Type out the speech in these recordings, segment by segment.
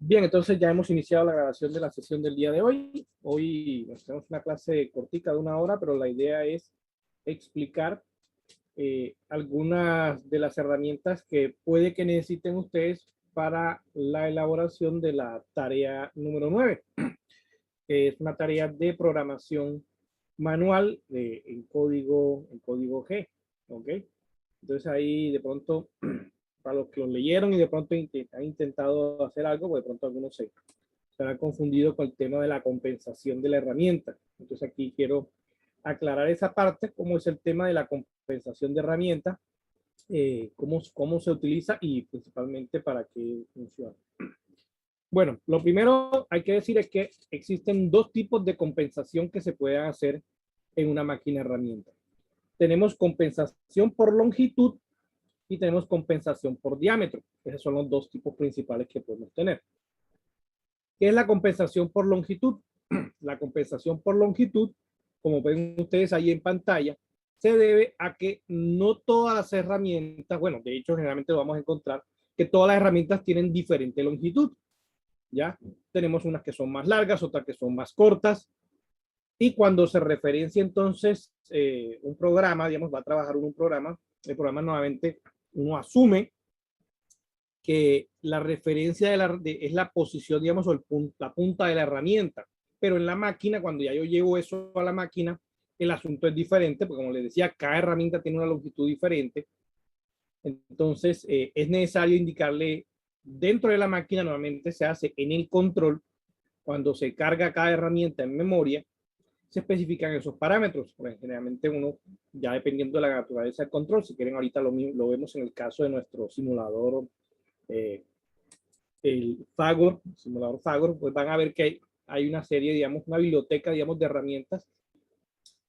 Bien, entonces ya hemos iniciado la grabación de la sesión del día de hoy. Hoy tenemos una clase cortica de 1 hora, pero la idea es explicar algunas de las herramientas que puede que necesiten ustedes para la elaboración de la tarea número 9, que es una tarea de programación manual en código G. ¿Ok? Entonces ahí de pronto, para los que lo leyeron y de pronto han intentado hacer algo, pues de pronto algunos se han confundido con el tema de la compensación de la herramienta. Entonces aquí quiero aclarar esa parte, cómo es el tema de la compensación de herramienta, cómo se utiliza y principalmente para qué funciona. Bueno, lo primero hay que decir es que existen dos tipos de compensación que se pueden hacer en una máquina herramienta. Tenemos compensación por longitud y tenemos compensación por diámetro. Esos son los dos tipos principales que podemos tener. ¿Qué es la compensación por longitud? La compensación por longitud, como ven ustedes ahí en pantalla, se debe a que no todas las herramientas, bueno, de hecho generalmente lo vamos a encontrar, que todas las herramientas tienen diferente longitud. ¿Ya? Tenemos unas que son más largas, otras que son más cortas. Y cuando se referencia entonces un programa, digamos, va a trabajar un programa, el programa nuevamente uno asume que la referencia es la posición, digamos, o la punta de la herramienta. Pero en la máquina, cuando ya yo llevo eso a la máquina, el asunto es diferente, porque como les decía, cada herramienta tiene una longitud diferente. Entonces, es necesario indicarle dentro de la máquina, normalmente se hace en el control, cuando se carga cada herramienta en memoria, se especifican esos parámetros. Pues, generalmente uno, ya dependiendo de la naturaleza del control, si quieren ahorita lo vemos en el caso de nuestro simulador, el Fagor, simulador Fagor, pues van a ver que hay una serie, digamos, una biblioteca, digamos, de herramientas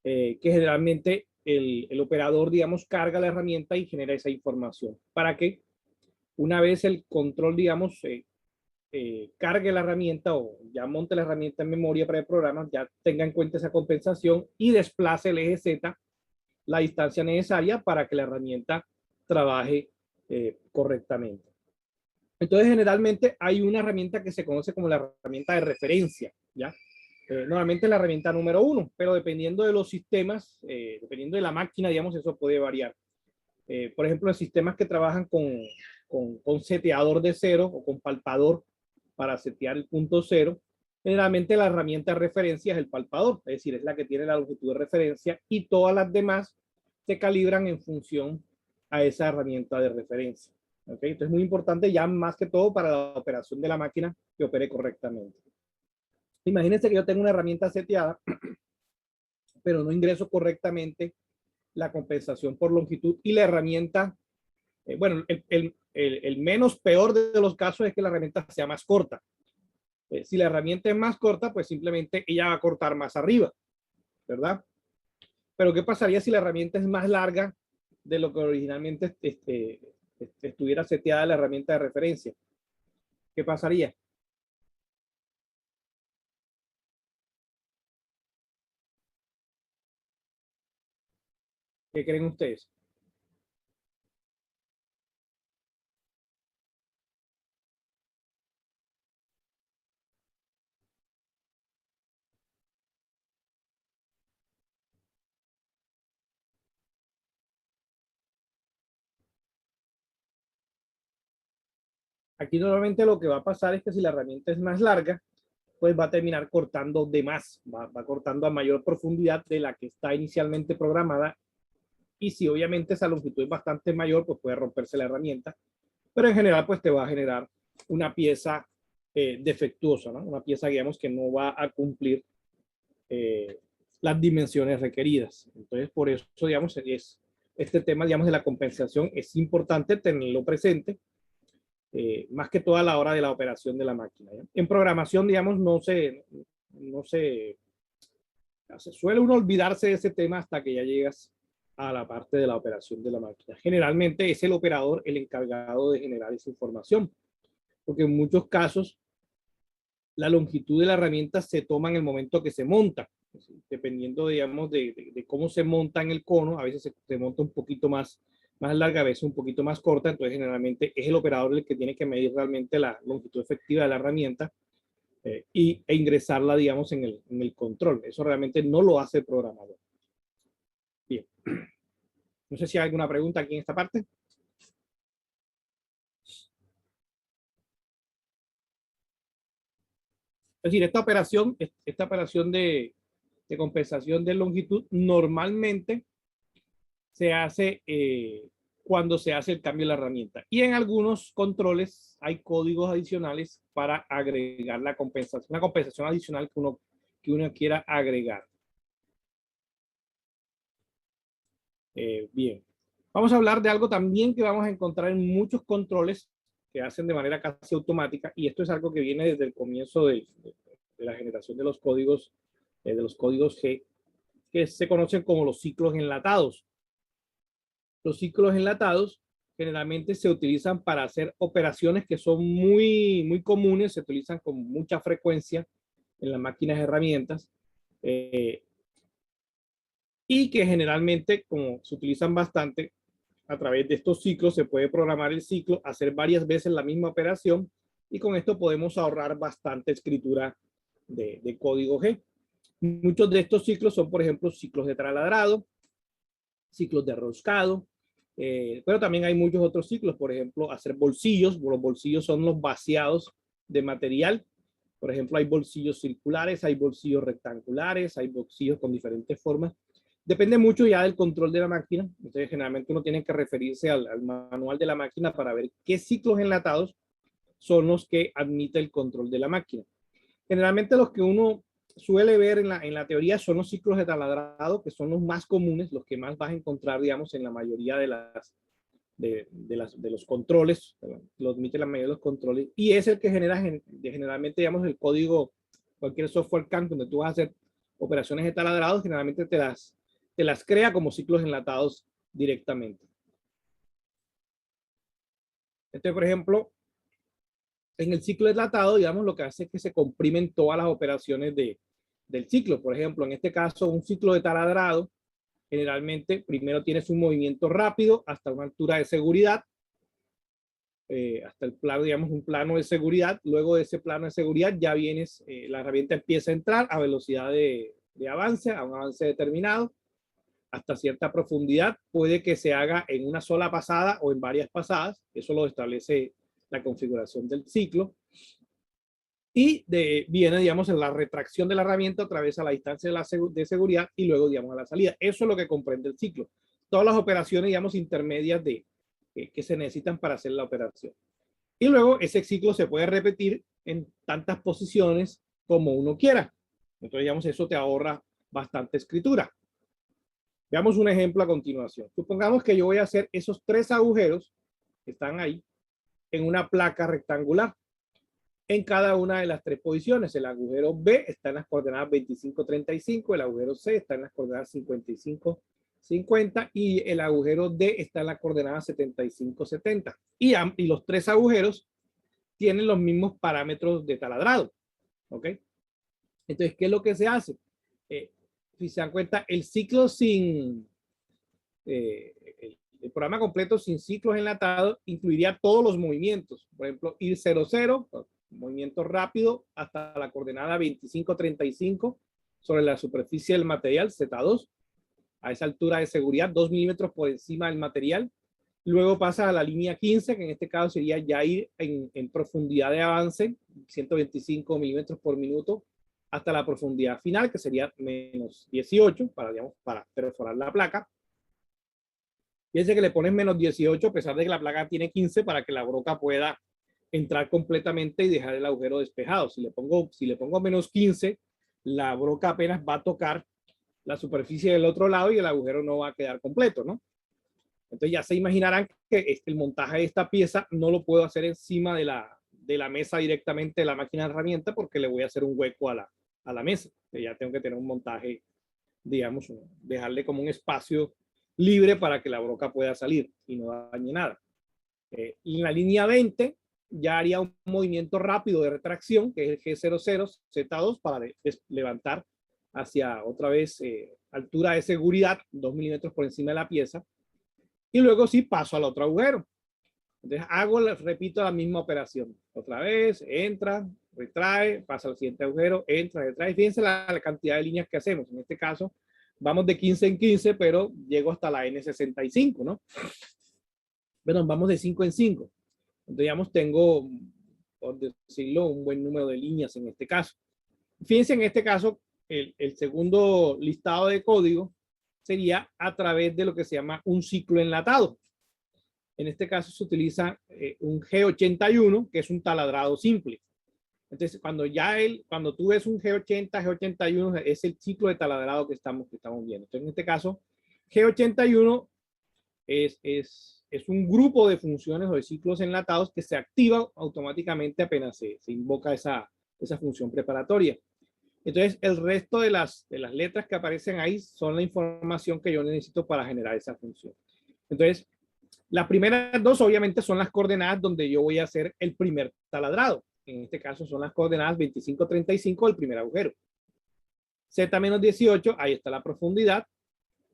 que generalmente el operador, digamos, carga la herramienta y genera esa información para que una vez el control, digamos, cargue la herramienta o ya monte la herramienta en memoria para el programa, ya tenga en cuenta esa compensación y desplace el eje Z la distancia necesaria para que la herramienta trabaje correctamente. Entonces, generalmente hay una herramienta que se conoce como la herramienta de referencia, ¿ya? Normalmente la herramienta número 1, pero dependiendo de los sistemas, dependiendo de la máquina, digamos, eso puede variar. Por ejemplo, en sistemas que trabajan con seteador de cero o con palpador para setear el punto cero, generalmente la herramienta de referencia es el palpador, es decir, es la que tiene la longitud de referencia y todas las demás se calibran en función a esa herramienta de referencia. ¿Okay? Entonces es muy importante ya más que todo para la operación de la máquina que opere correctamente. Imagínense que yo tengo una herramienta seteada, pero no ingreso correctamente la compensación por longitud y la herramienta, bueno, el menos peor de los casos es que la herramienta sea más corta. Si la herramienta es más corta, pues simplemente ella va a cortar más arriba, ¿verdad? Pero ¿qué pasaría si la herramienta es más larga de lo que originalmente estuviera seteada la herramienta de referencia? ¿Qué pasaría? ¿Qué creen ustedes? Aquí normalmente lo que va a pasar es que si la herramienta es más larga, pues va a terminar cortando de más, va cortando a mayor profundidad de la que está inicialmente programada. Y si obviamente esa longitud es bastante mayor, pues puede romperse la herramienta. Pero en general, pues te va a generar una pieza defectuosa, ¿no? Una pieza, digamos, que no va a cumplir las dimensiones requeridas. Entonces, por eso, digamos, este tema, digamos, de la compensación es importante tenerlo presente, más que todo a la hora de la operación de la máquina. ¿Ya? En programación, digamos, no se suele uno olvidarse de ese tema hasta que ya llegas a la parte de la operación de la máquina. Generalmente es el operador el encargado de generar esa información, porque en muchos casos la longitud de la herramienta se toma en el momento que se monta, dependiendo, digamos, de cómo se monta en el cono. A veces se monta un poquito más más larga, a veces un poquito más corta, entonces generalmente es el operador el que tiene que medir realmente la longitud efectiva de la herramienta e ingresarla, digamos, en el control. Eso realmente no lo hace el programador. Bien. No sé si hay alguna pregunta aquí en esta parte. Es decir, esta operación de compensación de longitud normalmente se hace cuando se hace el cambio de la herramienta. Y en algunos controles hay códigos adicionales para agregar la compensación, una compensación adicional que uno quiera agregar. Bien. Vamos a hablar de algo también que vamos a encontrar en muchos controles que hacen de manera casi automática, y esto es algo que viene desde el comienzo de la generación de los códigos G, que se conocen como los ciclos enlatados. Los ciclos enlatados generalmente se utilizan para hacer operaciones que son muy comunes, se utilizan con mucha frecuencia en las máquinas de herramientas, y que generalmente, como se utilizan bastante, a través de estos ciclos se puede programar el ciclo, hacer varias veces la misma operación, y con esto podemos ahorrar bastante escritura de código G. Muchos de estos ciclos son, por ejemplo, ciclos de traladrado, ciclos de roscado, pero también hay muchos otros ciclos, por ejemplo, hacer bolsillos. Los bolsillos son los vaciados de material. Por ejemplo, hay bolsillos circulares, hay bolsillos rectangulares, hay bolsillos con diferentes formas. Depende mucho ya del control de la máquina. Entonces, generalmente uno tiene que referirse al manual de la máquina para ver qué ciclos enlatados son los que admite el control de la máquina. Generalmente los que uno suele ver en la teoría son los ciclos de taladrado, que son los más comunes, los que más vas a encontrar, digamos, en la mayoría de los controles, lo admite la mayoría de los controles, y es el que genera generalmente, digamos, el código, cualquier software CAN, donde tú vas a hacer operaciones de taladrado, generalmente te las crea como ciclos enlatados directamente. Este, por ejemplo, en el ciclo enlatado, digamos, lo que hace es que se comprimen todas las operaciones del ciclo. Por ejemplo, en este caso, un ciclo de taladrado, generalmente primero tienes un movimiento rápido hasta una altura de seguridad, hasta el plano, digamos, un plano de seguridad. Luego de ese plano de seguridad ya vienes, la herramienta empieza a entrar a velocidad de avance, a un avance determinado, hasta cierta profundidad. Puede que se haga en una sola pasada o en varias pasadas. Eso lo establece la configuración del ciclo. Y viene, digamos, en la retracción de la herramienta a través de la distancia de seguridad y luego, digamos, a la salida. Eso es lo que comprende el ciclo. Todas las operaciones, digamos, intermedias que se necesitan para hacer la operación. Y luego ese ciclo se puede repetir en tantas posiciones como uno quiera. Entonces, digamos, eso te ahorra bastante escritura. Veamos un ejemplo a continuación. Supongamos que yo voy a hacer esos 3 agujeros que están ahí en una placa rectangular en cada una de las 3 posiciones. El agujero B está en las coordenadas 25-35, el agujero C está en las coordenadas 55-50 y el agujero D está en la coordenada 75-70. Y los 3 agujeros tienen los mismos parámetros de taladrado. ¿Ok? Entonces, ¿qué es lo que se hace? Si se dan cuenta, el ciclo sin... el programa completo sin ciclos enlatados incluiría todos los movimientos. Por ejemplo, ir 0-0, movimiento rápido hasta la coordenada 25-35 sobre la superficie del material Z2, a esa altura de seguridad 2 milímetros por encima del material. Luego pasa a la línea 15, que en este caso sería ya ir en profundidad de avance, 125 milímetros por minuto, hasta la profundidad final, que sería menos 18, digamos, para perforar la placa. Fíjense que le pones menos 18 a pesar de que la placa tiene 15 para que la broca pueda entrar completamente y dejar el agujero despejado. Si le pongo menos 15, la broca apenas va a tocar la superficie del otro lado y el agujero no va a quedar completo, ¿no? Entonces ya se imaginarán que el montaje de esta pieza no lo puedo hacer encima de la mesa directamente de la máquina de herramienta porque le voy a hacer un hueco a la mesa. Ya tengo que tener un montaje, digamos, dejarle como un espacio libre para que la broca pueda salir y no dañe nada. Y en la línea 20 ya haría un movimiento rápido de retracción, que es el G00, Z2, para levantar hacia otra vez altura de seguridad, 2 milímetros por encima de la pieza. y luego sí paso al otro agujero. Entonces repito la misma operación. Otra vez, entra, retrae, pasa al siguiente agujero, entra, retrae. Fíjense la cantidad de líneas que hacemos. En este caso, vamos de 15 en 15, pero llego hasta la N65, ¿no? Bueno, vamos de 5 en 5. Entonces, digamos, tengo, por decirlo, un buen número de líneas en este caso. Fíjense, en este caso, el segundo listado de código sería a través de lo que se llama un ciclo enlatado. En este caso se utiliza un G81, que es un taladrado simple. Entonces, cuando tú ves un G80, G81, es el ciclo de taladrado que estamos viendo. Entonces, en este caso, G81 es un grupo de funciones o de ciclos enlatados que se activa automáticamente apenas se invoca esa función preparatoria. Entonces, el resto de las letras que aparecen ahí son la información que yo necesito para generar esa función. Entonces, las primeras dos obviamente son las coordenadas donde yo voy a hacer el primer taladrado. En este caso son las coordenadas 25, 35 del primer agujero. Z-18, ahí está la profundidad.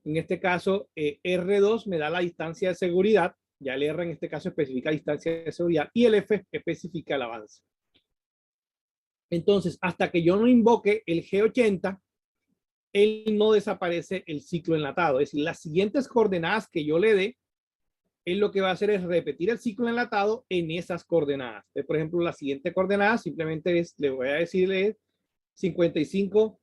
En este caso, R2 me da la distancia de seguridad. Ya el R en este caso especifica distancia de seguridad y el F especifica el avance. Entonces, hasta que yo no invoque el G80, él no desaparece el ciclo enlatado. Es decir, las siguientes coordenadas que yo le dé, él lo que va a hacer es repetir el ciclo enlatado en esas coordenadas. Entonces, por ejemplo, la siguiente coordenada simplemente le voy a decirle 55,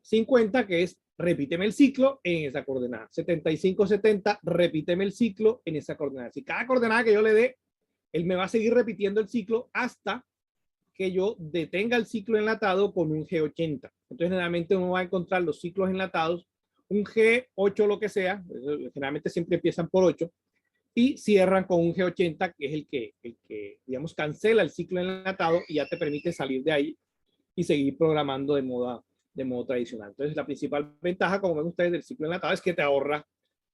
50, que es repíteme el ciclo en esa coordenada. 75, 70, repíteme el ciclo en esa coordenada. Si cada coordenada que yo le dé, él me va a seguir repitiendo el ciclo hasta que yo detenga el ciclo enlatado con un G80. Entonces, generalmente uno va a encontrar los ciclos enlatados, un G8 lo que sea, generalmente siempre empiezan por 8, y cierran con un G80, que es el que, digamos, cancela el ciclo enlatado y ya te permite salir de ahí y seguir programando de modo tradicional. Entonces, la principal ventaja, como ven ustedes, del ciclo enlatado es que te ahorra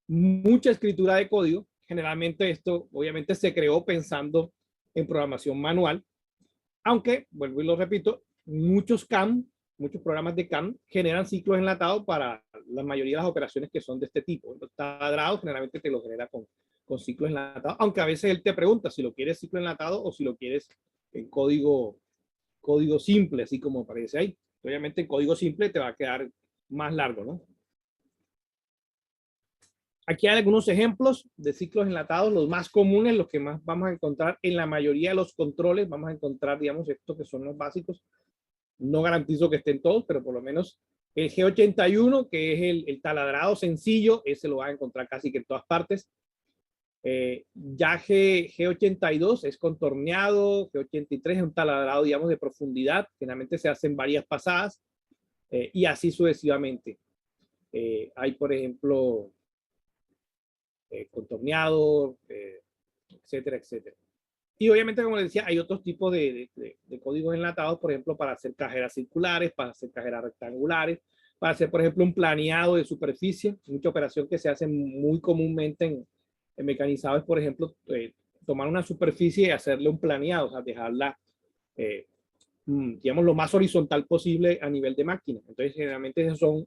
mucha escritura de código. Generalmente esto, obviamente, se creó pensando en programación manual, aunque, vuelvo y lo repito, muchos programas de CAM generan ciclos enlatados para la mayoría de las operaciones que son de este tipo. Los taladrados generalmente te lo genera con ciclos enlatados, aunque a veces él te pregunta si lo quieres ciclo enlatado o si lo quieres en código simple, así como aparece ahí. Obviamente en código simple te va a quedar más largo, ¿no? Aquí hay algunos ejemplos de ciclos enlatados, los más comunes, los que más vamos a encontrar en la mayoría de los controles. Vamos a encontrar, digamos, estos que son los básicos. No garantizo que estén todos, pero por lo menos el G81, que es el taladrado sencillo, ese lo vas a encontrar casi que en todas partes. Ya G82 es contorneado, G83 es un taladrado, digamos, de profundidad. Generalmente se hacen varias pasadas y así sucesivamente. Hay, por ejemplo, contorneado, etcétera, etcétera. Y obviamente, como les decía, hay otros tipos de códigos enlatados, por ejemplo, para hacer cajeras circulares, para hacer cajeras rectangulares, para hacer, por ejemplo, un planeado de superficie. Mucha operación que se hace muy comúnmente en mecanizados, por ejemplo, tomar una superficie y hacerle un planeado, o sea, dejarla, digamos, lo más horizontal posible a nivel de máquina. Entonces, generalmente esos son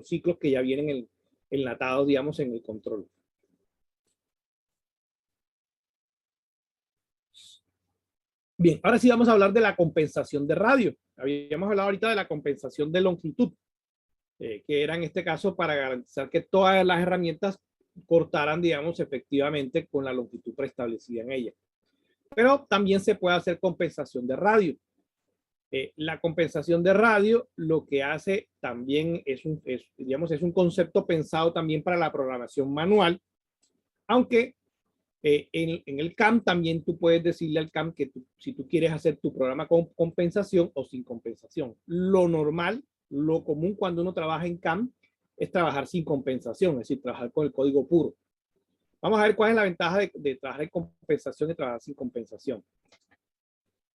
ciclos que ya vienen enlatados, digamos, en el control. Bien, ahora sí vamos a hablar de la compensación de radio. Habíamos hablado ahorita de la compensación de longitud, que era en este caso para garantizar que todas las herramientas cortaran, digamos, efectivamente con la longitud preestablecida en ella. Pero también se puede hacer compensación de radio. La compensación de radio lo que hace también es un concepto pensado también para la programación manual, aunque en el CAM también tú puedes decirle al CAM que si tú quieres hacer tu programa con compensación o sin compensación. Lo normal, lo común cuando uno trabaja en CAM es trabajar sin compensación, es decir, trabajar con el código puro. Vamos a ver cuál es la ventaja de trabajar en compensación y trabajar sin compensación.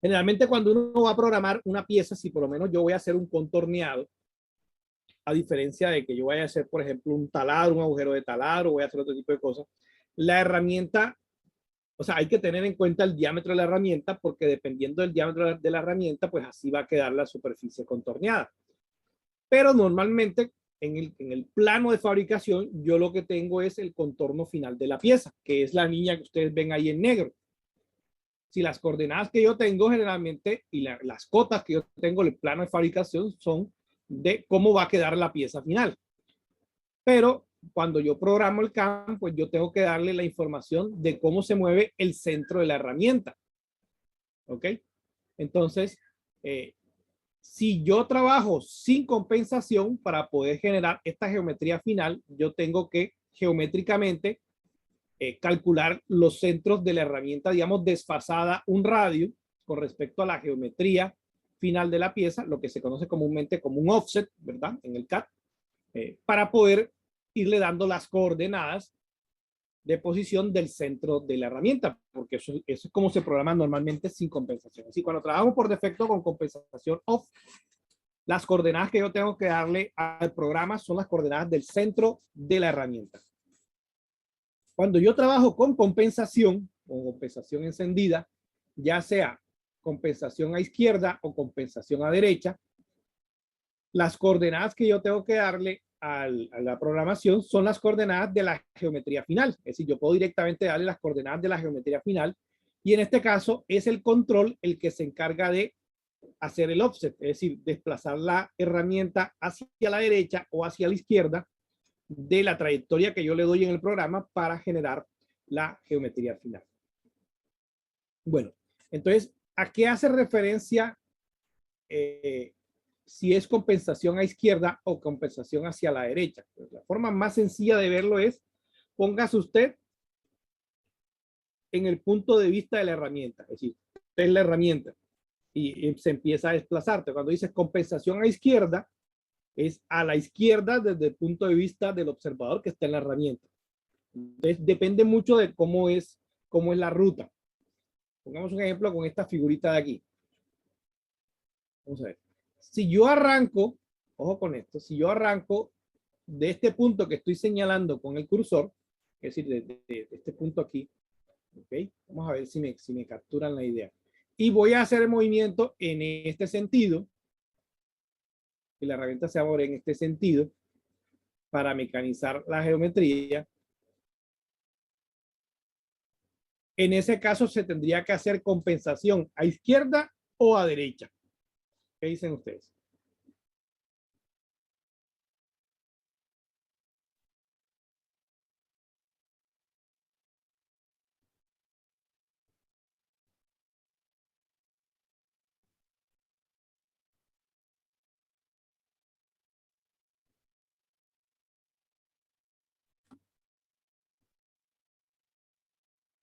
Generalmente cuando uno va a programar una pieza, si por lo menos yo voy a hacer un contorneado, a diferencia de que yo vaya a hacer, por ejemplo, un taladro, un agujero de taladro, o voy a hacer otro tipo de cosas, la herramienta, o sea, hay que tener en cuenta el diámetro de la herramienta, porque dependiendo del diámetro de la herramienta, pues así va a quedar la superficie contorneada. Pero normalmente, en el plano de fabricación, yo lo que tengo es el contorno final de la pieza, que es la línea que ustedes ven ahí en negro. Si las coordenadas que yo tengo generalmente y las cotas que yo tengo en el plano de fabricación son de cómo va a quedar la pieza final. Pero cuando yo programo el CAM, pues yo tengo que darle la información de cómo se mueve el centro de la herramienta. ¿Ok? Entonces, si yo trabajo sin compensación para poder generar esta geometría final, yo tengo que geométricamente calcular los centros de la herramienta, digamos, desfasada un radio con respecto a la geometría final de la pieza, lo que se conoce comúnmente como un offset, ¿verdad? En el CAD, para poder irle dando las coordenadas de posición del centro de la herramienta, porque eso es como se programa normalmente sin compensación. Así, cuando trabajo por defecto con compensación off, las coordenadas que yo tengo que darle al programa son las coordenadas del centro de la herramienta. Cuando yo trabajo con compensación encendida, ya sea compensación a izquierda o compensación a derecha, las coordenadas que yo tengo que darle a la programación son las coordenadas de la geometría final. Es decir, yo puedo directamente darle las coordenadas de la geometría final y en este caso es el control el que se encarga de hacer el offset, es decir, desplazar la herramienta hacia la derecha o hacia la izquierda de la trayectoria que yo le doy en el programa para generar la geometría final. Bueno, entonces, ¿a qué hace referencia si es compensación a izquierda o compensación hacia la derecha? Pues la forma más sencilla de verlo es, póngase usted en el punto de vista de la herramienta, es decir, usted es la herramienta y se empieza a desplazarte. Cuando dices compensación a izquierda, es a la izquierda desde el punto de vista del observador que está en la herramienta. Entonces, depende mucho de cómo es la ruta. Pongamos un ejemplo con esta figurita de aquí. Vamos a ver. Si yo arranco, ojo con esto, si yo arranco de este punto que estoy señalando con el cursor, es decir, de este punto aquí, ¿ok? Vamos a ver si me capturan la idea. Y voy a hacer el movimiento en este sentido, que la herramienta se va a mover en este sentido, para mecanizar la geometría. En ese caso se tendría que hacer compensación a izquierda o a derecha. ¿Qué dicen ustedes?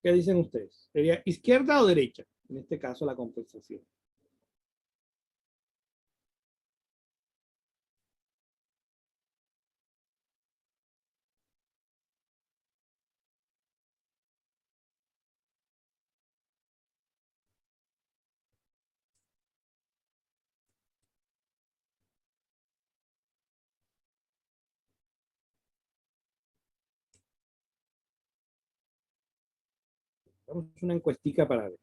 ¿Qué dicen ustedes? ¿Sería izquierda o derecha? En este caso, la compensación. Vamos a una encuestica para ver.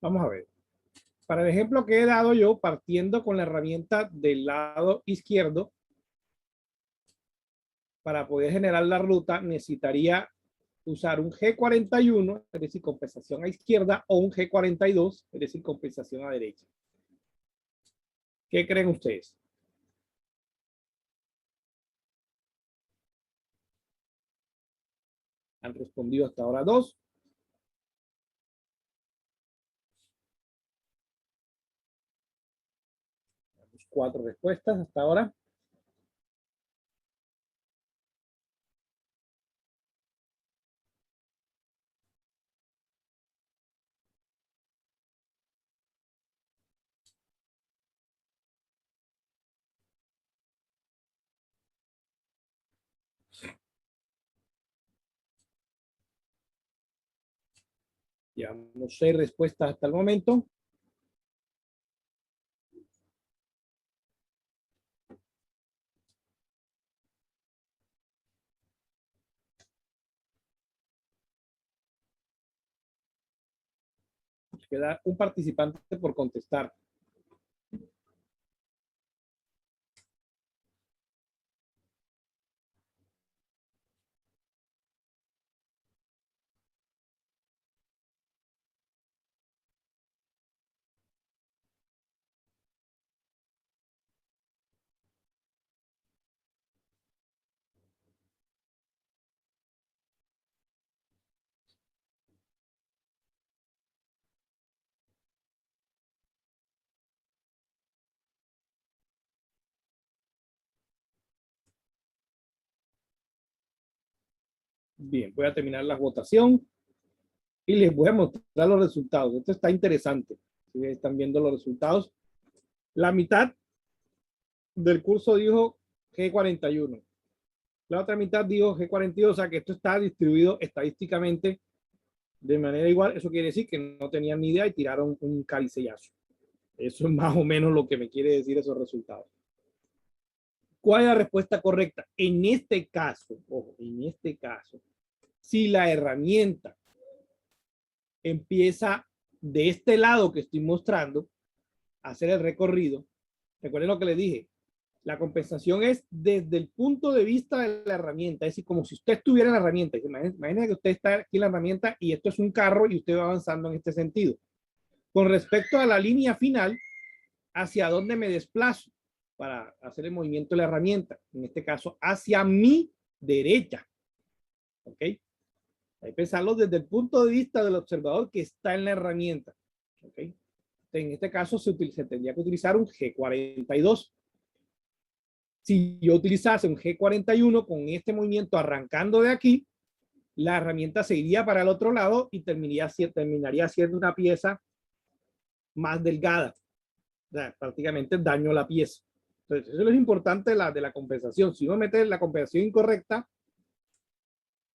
Vamos a ver. Para el ejemplo que he dado yo, partiendo con la herramienta del lado izquierdo, para poder generar la ruta, necesitaría usar un G41, es decir, compensación a izquierda, o un G42, es decir, compensación a derecha. ¿Qué creen ustedes? Han respondido hasta ahora 2. Tenemos 4 respuestas hasta ahora. Llevamos 6 respuestas hasta el momento. Nos queda un participante por contestar. Bien, voy a terminar la votación y les voy a mostrar los resultados. Esto está interesante. ¿Sí? Están viendo los resultados. La mitad del curso dijo G41. La otra mitad dijo G42, o sea que esto está distribuido estadísticamente de manera igual. Eso quiere decir que no tenían ni idea y tiraron un caricellazo. Eso es más o menos lo que me quiere decir esos resultados. ¿Cuál es la respuesta correcta? En este caso, ojo, en este caso, si la herramienta empieza de este lado que estoy mostrando, a hacer el recorrido, recuerden lo que les dije, la compensación es desde el punto de vista de la herramienta, es decir, como si usted estuviera en la herramienta. Imagínense que usted está aquí en la herramienta y esto es un carro y usted va avanzando en este sentido. Con respecto a la línea final, ¿hacia dónde me desplazo para hacer el movimiento de la herramienta? En este caso, hacia mi derecha. ¿Ok? Hay que pensarlo desde el punto de vista del observador que está en la herramienta. ¿Ok? En este caso se tendría que utilizar un G42. Si yo utilizase un G41 con este movimiento arrancando de aquí, la herramienta se iría para el otro lado y terminaría siendo una pieza más delgada. O sea, prácticamente daño la pieza. Entonces, eso es lo importante de la compensación. Si uno mete la compensación incorrecta,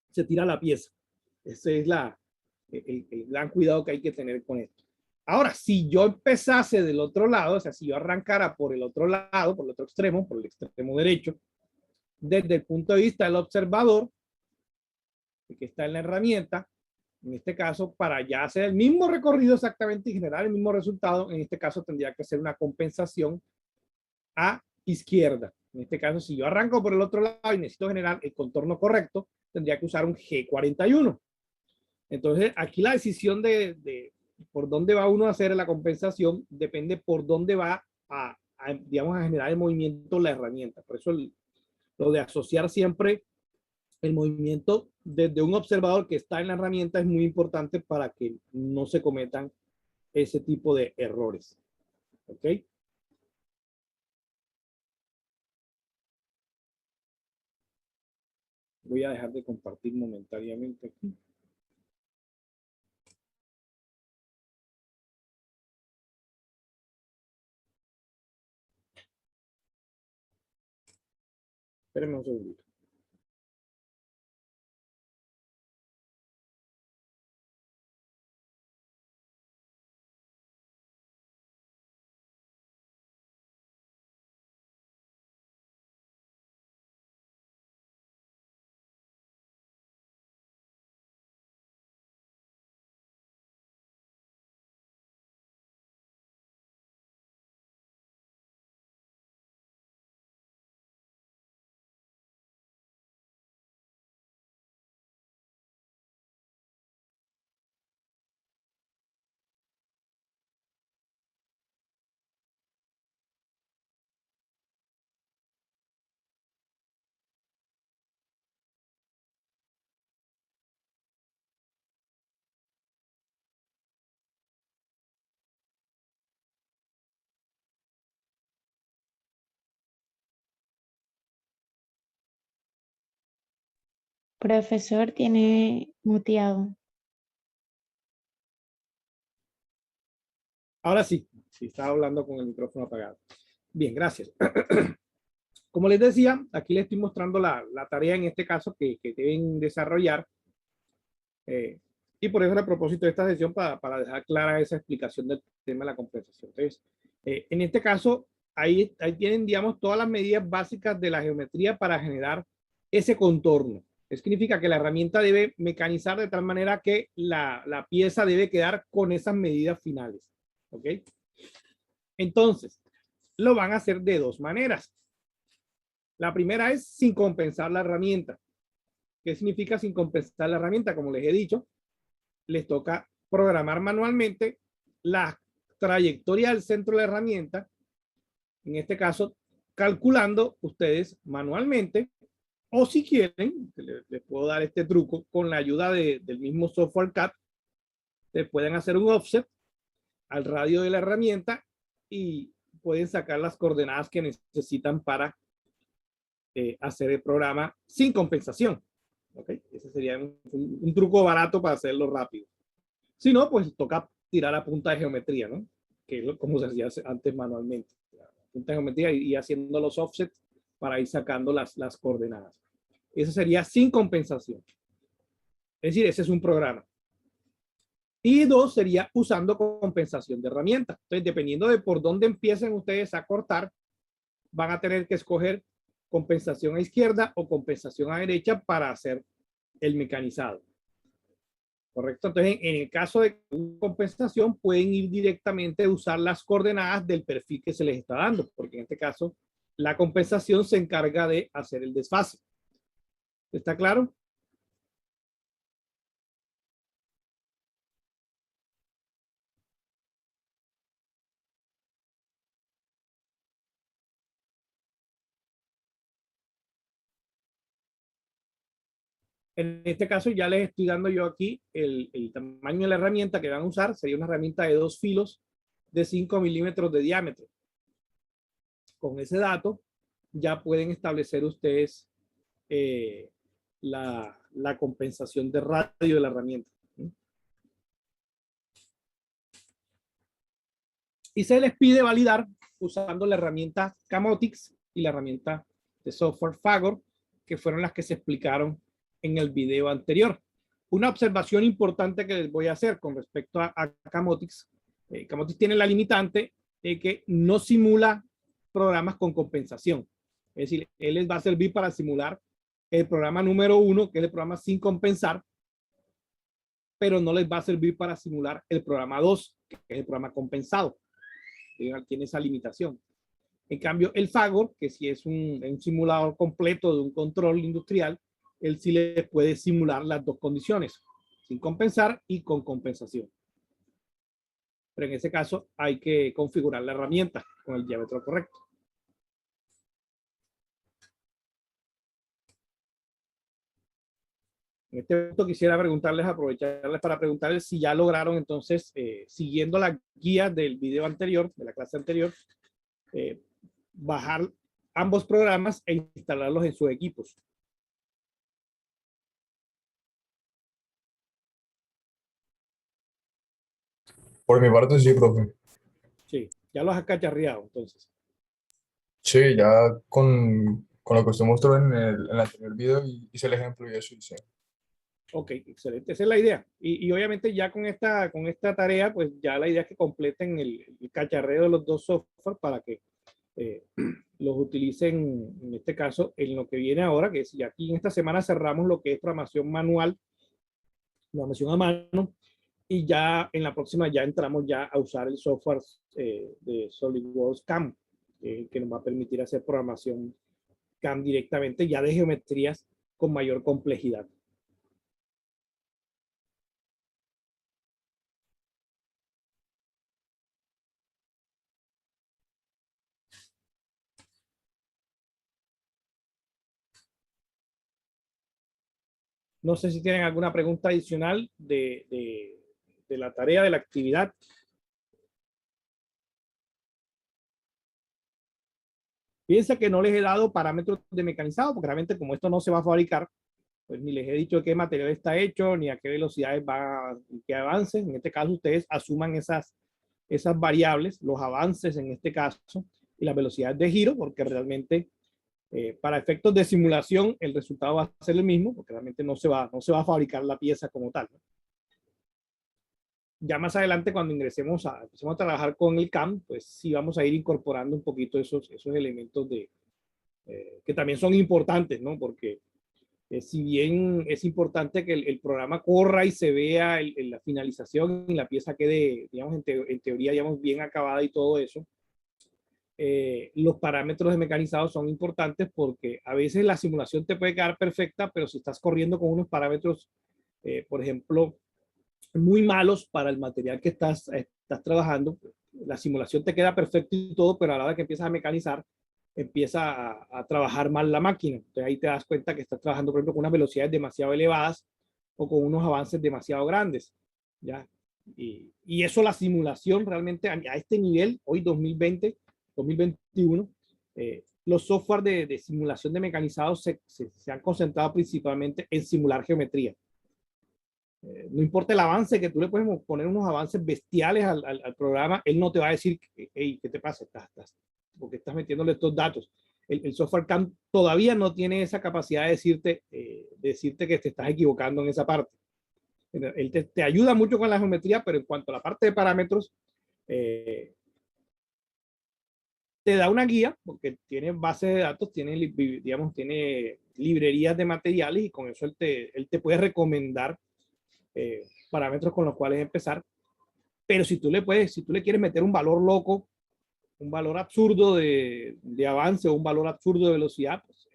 se tira la pieza. Ese es el gran cuidado que hay que tener con esto. Ahora, si yo empezase del otro lado, o sea, si yo arrancara por el otro lado, por el otro extremo, por el extremo derecho, desde el punto de vista del observador, que está en la herramienta, en este caso, para ya hacer el mismo recorrido exactamente y generar el mismo resultado, en este caso tendría que hacer una compensación a izquierda. En este caso, si yo arranco por el otro lado y necesito generar el contorno correcto, tendría que usar un G41. Entonces, aquí la decisión de por dónde va uno a hacer la compensación depende por dónde va digamos, a generar el movimiento la herramienta. Por eso lo de asociar siempre el movimiento desde un observador que está en la herramienta es muy importante para que no se cometan ese tipo de errores. ¿Ok? Voy a dejar de compartir momentáneamente aquí. Espérenme un segundito. Profesor, tiene muteado. Ahora sí, sí, estaba hablando con el micrófono apagado. Bien, gracias. Como les decía, aquí les estoy mostrando la tarea en este caso que deben desarrollar. Y por eso el propósito de esta sesión para dejar clara esa explicación del tema de la compensación. Entonces, en este caso, ahí tienen, digamos, todas las medidas básicas de la geometría para generar ese contorno. Eso significa que la herramienta debe mecanizar de tal manera que la pieza debe quedar con esas medidas finales. ¿Ok? Entonces, lo van a hacer de dos maneras. La primera es sin compensar la herramienta. ¿Qué significa sin compensar la herramienta? Como les he dicho, les toca programar manualmente la trayectoria del centro de la herramienta, en este caso, calculando ustedes manualmente, o si quieren, les puedo dar este truco, con la ayuda del mismo software CAD, te pueden hacer un offset al radio de la herramienta y pueden sacar las coordenadas que necesitan para hacer el programa sin compensación. ¿Okay? Ese sería un truco barato para hacerlo rápido. Si no, pues toca tirar a punta de geometría, ¿no? Que es como se hacía antes manualmente. A punta de geometría y haciendo los offsets para ir sacando las coordenadas. Eso sería sin compensación. Es decir, ese es un programa. Y dos sería usando compensación de herramientas. Entonces, dependiendo de por dónde empiecen ustedes a cortar, van a tener que escoger compensación a izquierda o compensación a derecha para hacer el mecanizado. ¿Correcto? Entonces, en el caso de compensación, pueden ir directamente a usar las coordenadas del perfil que se les está dando, porque en este caso, la compensación se encarga de hacer el desfase. ¿Está claro? En este caso, ya les estoy dando yo aquí el tamaño de la herramienta que van a usar. Sería una herramienta de 2 filos de 5 milímetros de diámetro. Con ese dato, ya pueden establecer ustedes la compensación de radio de la herramienta. Y se les pide validar usando la herramienta Camotix y la herramienta de software Fagor, que fueron las que se explicaron en el video anterior. Una observación importante que les voy a hacer con respecto a Camotix. Camotix tiene la limitante de que no simula programas con compensación. Es decir, él les va a servir para simular el programa número 1, que es el programa sin compensar, pero no les va a servir para simular el programa 2, que es el programa compensado. Tiene esa limitación. En cambio, el Fagor, que si es un simulador completo de un control industrial, él sí le puede simular las dos condiciones, sin compensar y con compensación. Pero en ese caso hay que configurar la herramienta con el diámetro correcto. En este punto quisiera preguntarles, aprovecharles para preguntarles si ya lograron entonces, siguiendo la guía del video anterior, de la clase anterior, bajar ambos programas e instalarlos en sus equipos. Por mi parte, sí, profe. Sí, ya los has cacharreado entonces. Sí, ya con lo que usted mostró en el anterior video y hice el ejemplo y eso hice. Ok, excelente. Esa es la idea. Y obviamente ya con esta tarea, pues ya la idea es que completen el cacharreo de los dos software para que los utilicen, en este caso, en lo que viene ahora, que es ya aquí en esta semana cerramos lo que es programación manual, programación a mano, y ya en la próxima ya entramos ya a usar el software de SolidWorks CAM, que nos va a permitir hacer programación CAM directamente ya de geometrías con mayor complejidad. No sé si tienen alguna pregunta adicional de la tarea, de la actividad. Piensa que no les he dado parámetros de mecanizado, porque realmente como esto no se va a fabricar, pues ni les he dicho qué material está hecho, ni a qué velocidades va, qué avances. En este caso, ustedes asuman esas variables, los avances en este caso, y las velocidades de giro, porque realmente para efectos de simulación el resultado va a ser el mismo, porque realmente no se va a fabricar la pieza como tal, ¿no? Ya más adelante, cuando empecemos a trabajar con el CAM, pues sí vamos a ir incorporando un poquito esos elementos que también son importantes, ¿no? Porque si bien es importante que el programa corra y se vea la finalización y la pieza quede, digamos, en teoría, digamos, bien acabada y todo eso, los parámetros de mecanizado son importantes porque a veces la simulación te puede quedar perfecta, pero si estás corriendo con unos parámetros, por ejemplo, muy malos para el material que estás trabajando, la simulación te queda perfecta y todo, pero a la hora que empiezas a mecanizar, empieza a trabajar mal la máquina. Entonces ahí te das cuenta que estás trabajando, por ejemplo, con unas velocidades demasiado elevadas o con unos avances demasiado grandes, ¿ya? Y eso la simulación realmente a este nivel, hoy 2020, 2021, los software de simulación de mecanizados se han concentrado principalmente en simular geometría. No importa el avance, que tú le puedes poner unos avances bestiales al programa, él no te va a decir, hey, ¿qué te pasa? Porque estás metiéndole estos datos. El software CAM todavía no tiene esa capacidad de decirte que te estás equivocando en esa parte. Él te ayuda mucho con la geometría, pero en cuanto a la parte de parámetros, te da una guía, porque tiene base de datos, digamos, tiene librerías de materiales y con eso él te puede recomendar parámetros con los cuales empezar. Pero si tú le quieres meter un valor loco, un valor absurdo de avance o un valor absurdo de velocidad, pues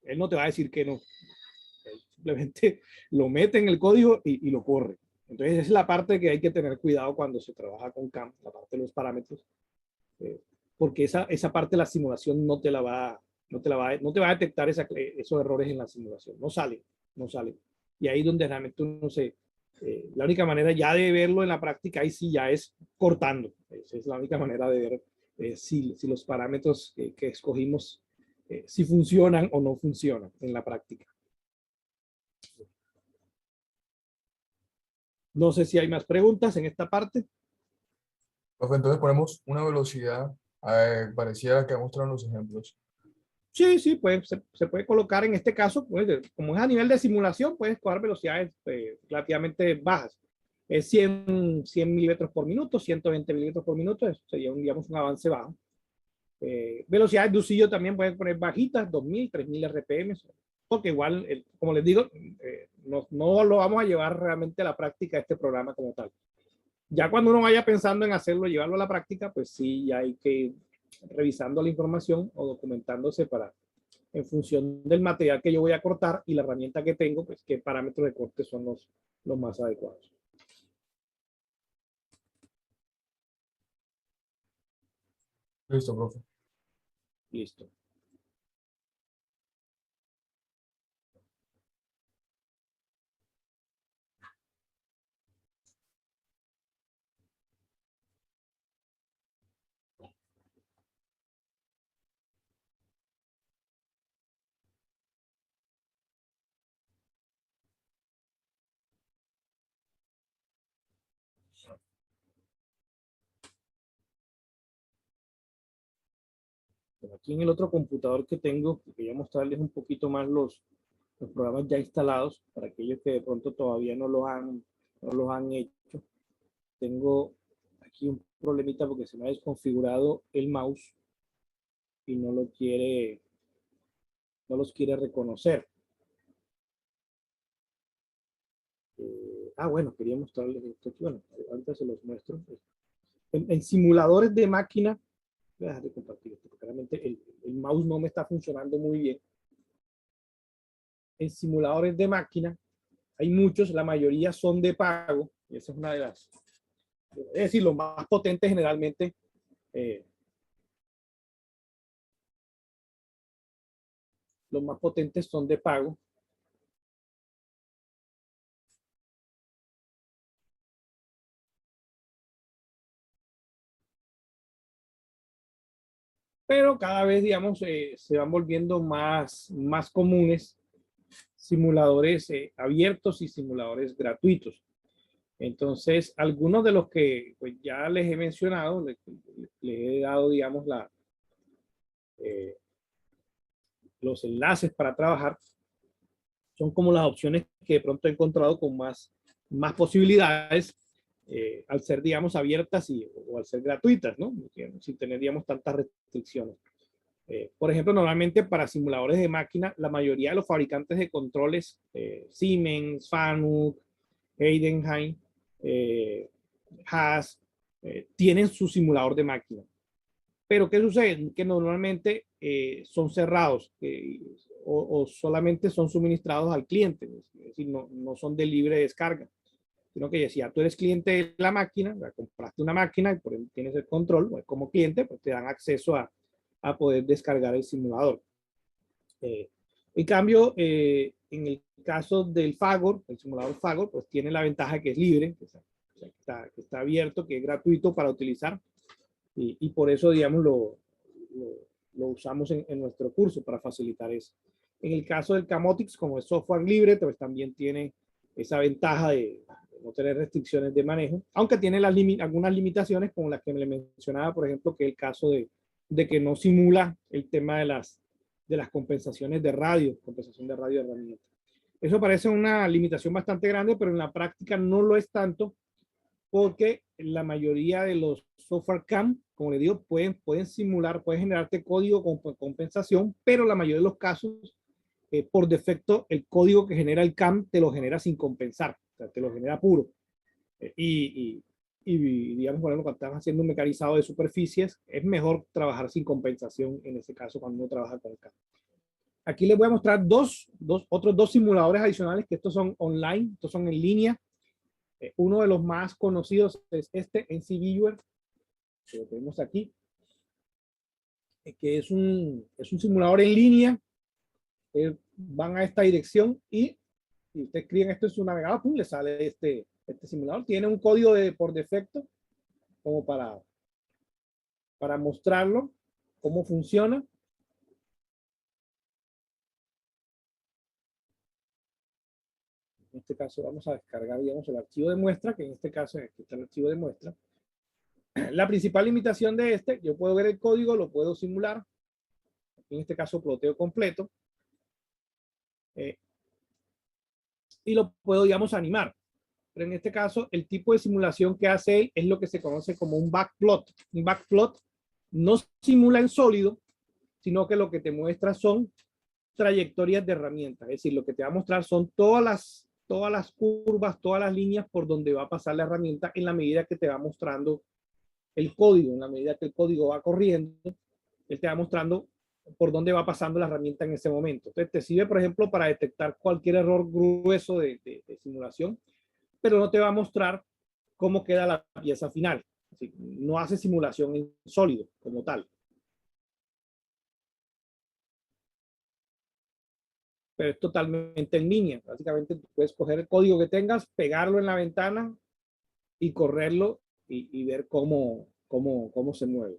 él no te va a decir que no. Él simplemente lo mete en el código y lo corre. Entonces esa es la parte que hay que tener cuidado cuando se trabaja con CAM, la parte de los parámetros, porque esa parte de la simulación no te va a detectar esos errores en la simulación. No sale. Y ahí es donde realmente uno la única manera ya de verlo en la práctica, ahí sí ya es cortando. Esa es la única manera de ver si los parámetros que escogimos si funcionan o no funcionan en la práctica. No sé si hay más preguntas en esta parte. Profe, entonces ponemos una velocidad parecida a la que mostraron los ejemplos. Sí, pues se puede colocar en este caso, pues, como es a nivel de simulación, puedes coger velocidades relativamente bajas. Es 100 milímetros por minuto, 120 milímetros por minuto, eso sería digamos, un avance bajo. Velocidades de usillo también puedes poner bajitas, 2000, 3000 RPM, porque igual, como les digo, no lo vamos a llevar realmente a la práctica este programa como tal. Ya cuando uno vaya pensando en hacerlo, llevarlo a la práctica, pues sí, ya hay que ir revisando la información o documentándose en función del material que yo voy a cortar y la herramienta que tengo, pues qué parámetros de corte son los más adecuados. Listo, profe. Listo. Aquí en el otro computador que tengo, quería mostrarles un poquito más los programas ya instalados para aquellos que de pronto todavía no los han hecho. Tengo aquí un problemita porque se me ha desconfigurado el mouse y no los quiere reconocer. Bueno, quería mostrarles esto aquí. Bueno, ahorita se los muestro. En simuladores de máquina, voy a dejar de compartir esto porque realmente el mouse no me está funcionando muy bien. En simuladores de máquina hay muchos, la mayoría son de pago, y esa es una de las, es decir, los más potentes generalmente los más potentes son de pago. Pero cada vez, digamos, se van volviendo más comunes simuladores abiertos y simuladores gratuitos. Entonces, algunos de los que pues, ya les he mencionado, les he dado, digamos, los enlaces para trabajar, son como las opciones que de pronto he encontrado con más posibilidades al ser, digamos, abiertas o al ser gratuitas, ¿no? Sin tener, digamos, tantas restricciones. Por ejemplo, normalmente para simuladores de máquina, la mayoría de los fabricantes de controles, Siemens, Fanuc, Heidenheim, Haas, tienen su simulador de máquina. Pero ¿qué sucede? Que normalmente son cerrados o solamente son suministrados al cliente, es decir, no son de libre descarga, sino que decía, tú eres cliente de la máquina, compraste una máquina y por ende tienes el control, pues, como cliente, pues te dan acceso a poder descargar el simulador. En cambio, en el caso del Fagor, el simulador Fagor, pues tiene la ventaja que es libre, que está abierto, que es gratuito para utilizar y por eso, digamos, lo usamos en nuestro curso para facilitar eso. En el caso del Camotix, como es software libre, pues también tiene esa ventaja de no tener restricciones de manejo, aunque tiene algunas limitaciones como las que me mencionaba, por ejemplo, que es el caso de que no simula el tema de las compensaciones de radio, compensación de radio de herramientas. Eso parece una limitación bastante grande, pero en la práctica no lo es tanto, porque la mayoría de los software CAM, como le digo, pueden simular, pueden generarte código con compensación, pero la mayoría de los casos, por defecto, el código que genera el CAM te lo genera sin compensar, o sea, te lo genera puro. Y digamos, por ejemplo, cuando estás haciendo un mecanizado de superficies, es mejor trabajar sin compensación en ese caso cuando uno trabaja con CAM. Aquí les voy a mostrar otros dos simuladores adicionales, que estos son online, estos son en línea. Uno de los más conocidos es este NC Viewer, que lo tenemos aquí, que es un simulador en línea. Van a esta dirección y si ustedes escriben esto en su navegador, ¡pum!, le sale este simulador. Tiene un código por defecto como para mostrarlo, cómo funciona. En este caso vamos a descargar, digamos, el archivo de muestra, que en este caso aquí está el archivo de muestra. La principal limitación de yo puedo ver el código, lo puedo simular. En este caso, ploteo completo. Y lo puedo, digamos, animar. Pero en este caso, el tipo de simulación que hace él es lo que se conoce como un backplot. Un backplot no simula en sólido, sino que lo que te muestra son trayectorias de herramientas. Es decir, lo que te va a mostrar son todas las curvas, todas las líneas por donde va a pasar la herramienta en la medida que te va mostrando el código. En la medida que el código va corriendo, él te va mostrando por dónde va pasando la herramienta en ese momento. Entonces te sirve, por ejemplo, para detectar cualquier error grueso de simulación, pero no te va a mostrar cómo queda la pieza final. Así, no hace simulación en sólido como tal. Pero es totalmente en línea. Básicamente tú puedes coger el código que tengas, pegarlo en la ventana y correrlo y ver cómo se mueve.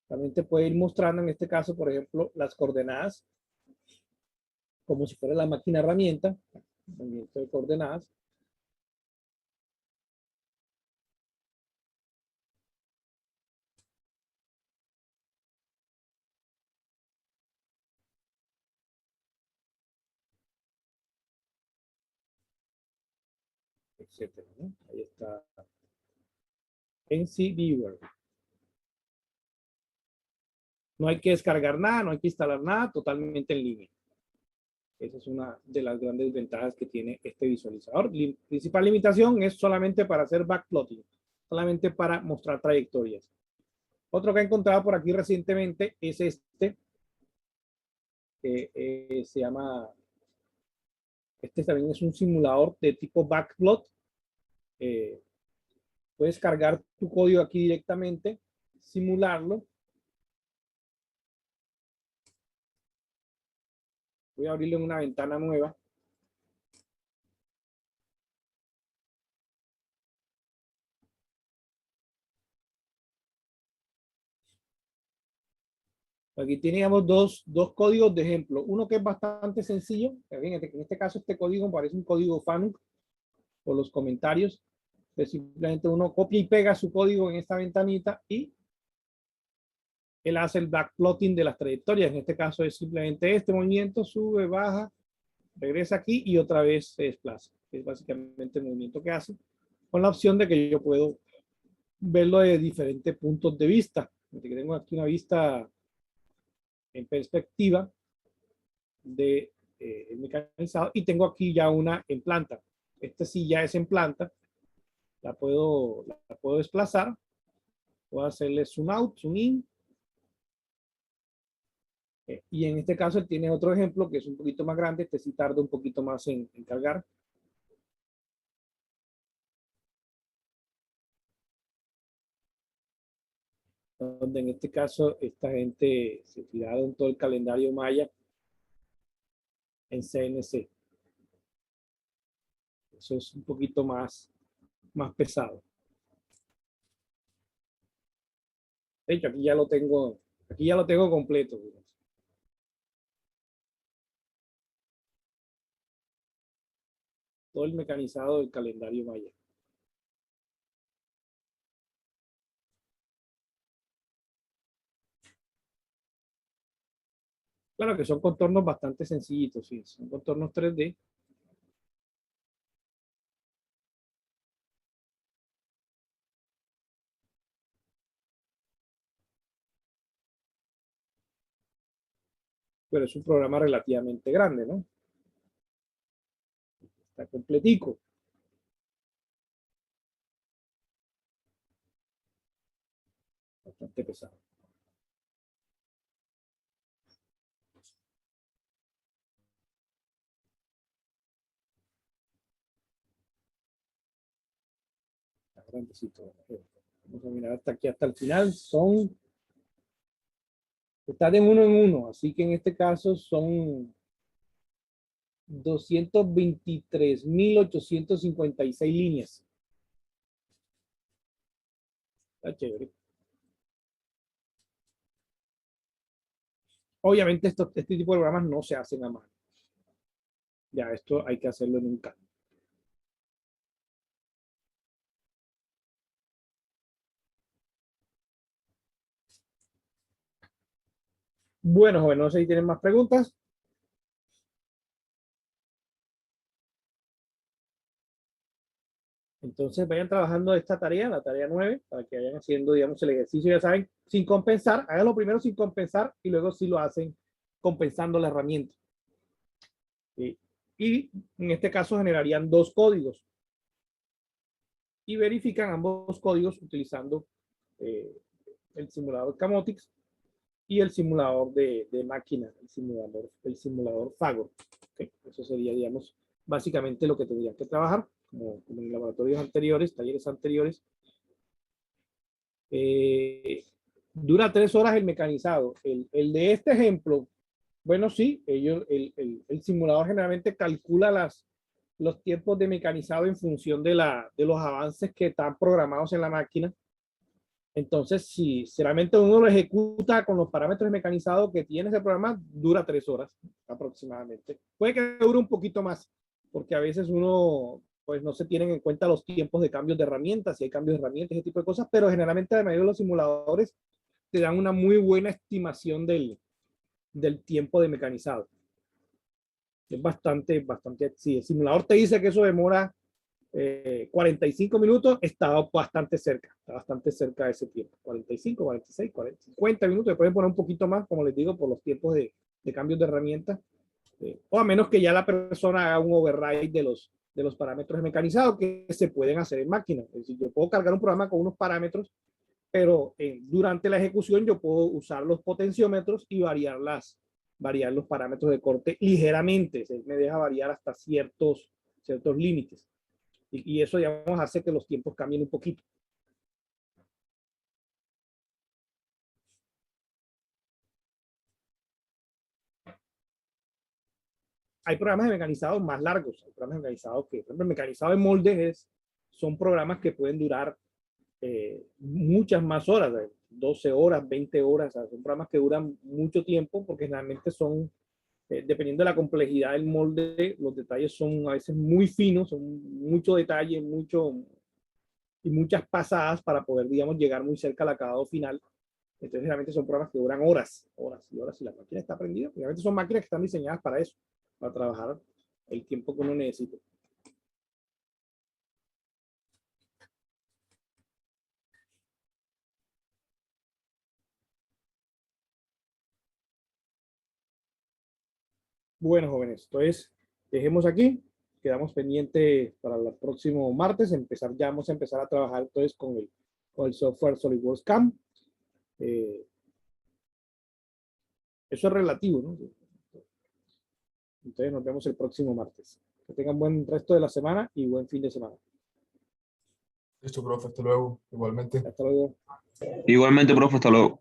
También te puede ir mostrando en este caso, por ejemplo, las coordenadas, como si fuera la máquina herramienta, movimiento de coordenadas. Etcétera, ¿no? Ahí está NC Viewer. No hay que descargar nada, no hay que instalar nada, totalmente en línea. Esa es una de las grandes ventajas que tiene este visualizador. La principal limitación es solamente para hacer backplotting, solamente para mostrar trayectorias. Otro que he encontrado por aquí recientemente es este, que se llama, este también es un simulador de tipo backplot. Puedes cargar tu código aquí directamente, simularlo. Voy a abrirlo en una ventana nueva. Aquí teníamos dos códigos de ejemplo. Uno que es bastante sencillo. En este caso, este código parece un código FANUC por los comentarios. Entonces, simplemente uno copia y pega su código en esta ventanita y él hace el backplotting de las trayectorias. En este caso es simplemente este movimiento, sube, baja, regresa aquí y otra vez se desplaza. Es básicamente el movimiento que hace, con la opción de que yo puedo verlo de diferentes puntos de vista. Tengo aquí una vista en perspectiva de el mecanizado y tengo aquí ya una en planta. Esta sí ya es en planta. La puedo desplazar. Puedo hacerle zoom out, zoom in. Y en este caso tiene otro ejemplo que es un poquito más grande. Este sí tarda un poquito más en cargar. Donde en este caso esta gente se tiraron todo el calendario maya en CNC. Eso es un poquito más pesado. De hecho, aquí ya lo tengo completo. Todo el mecanizado del calendario maya. Claro que son contornos bastante sencillitos, sí, son contornos 3D. Pero es un programa relativamente grande, ¿no? Está completico. Bastante pesado. Está grandecito. Vamos a mirar hasta aquí, hasta el final. Está de uno en uno, así que en este caso son 223.856 líneas. Está chévere. Obviamente este tipo de programas no se hacen a mano. Ya esto hay que hacerlo en un CAD. Bueno, jóvenes, no sé si tienen más preguntas. Entonces vayan trabajando esta tarea, la tarea 9, para que vayan haciendo, digamos, el ejercicio, ya saben, sin compensar. Háganlo primero sin compensar y luego sí lo hacen compensando la herramienta. ¿Sí? Y en este caso generarían dos códigos. Y verifican ambos códigos utilizando el simulador Camotix y el simulador de máquina, el simulador Fagor. ¿Okay? Eso sería, digamos, básicamente lo que tendrían que trabajar, como en laboratorios anteriores, talleres anteriores. Dura 3 horas el mecanizado. El de este ejemplo, bueno, sí, el simulador generalmente calcula los tiempos de mecanizado en función de los avances que están programados en la máquina. Entonces, si realmente uno lo ejecuta con los parámetros mecanizados que tiene ese programa, dura 3 horas aproximadamente. Puede que dure un poquito más, porque a veces uno, pues no se tienen en cuenta los tiempos de cambios de herramientas, si hay cambios de herramientas, ese tipo de cosas, pero generalmente la mayoría de los simuladores te dan una muy buena estimación del tiempo de mecanizado. Es bastante, si el simulador te dice que eso demora 45 minutos, está bastante cerca de ese tiempo. 45, 46, 40, 50 minutos, pueden poner un poquito más, como les digo, por los tiempos de cambios de herramientas, o a menos que ya la persona haga un override de los parámetros mecanizados que se pueden hacer en máquina. Es decir, yo puedo cargar un programa con unos parámetros, pero durante la ejecución yo puedo usar los potenciómetros y variar los parámetros de corte ligeramente. Me deja variar hasta ciertos límites. Y eso, digamos, hace que los tiempos cambien un poquito. Hay programas de mecanizados más largos. Hay programas mecanizados que, por ejemplo, el mecanizado de moldes son programas que pueden durar muchas más horas, 12 horas, 20 horas, son programas que duran mucho tiempo porque generalmente son, dependiendo de la complejidad del molde, los detalles son a veces muy finos, son mucho detalle, y muchas pasadas para poder, digamos, llegar muy cerca al acabado final. Entonces, generalmente son programas que duran horas, horas y horas, y la máquina está prendida. Generalmente son máquinas que están diseñadas para eso, para trabajar el tiempo que uno necesite. Bueno, jóvenes, entonces dejemos aquí, quedamos pendientes para el próximo martes, vamos a empezar a trabajar entonces con el software SolidWorks CAM. Eso es relativo, ¿no? Entonces nos vemos el próximo martes. Que tengan buen resto de la semana y buen fin de semana. Listo, profe, hasta luego, igualmente. Hasta luego. Igualmente, profe, hasta luego.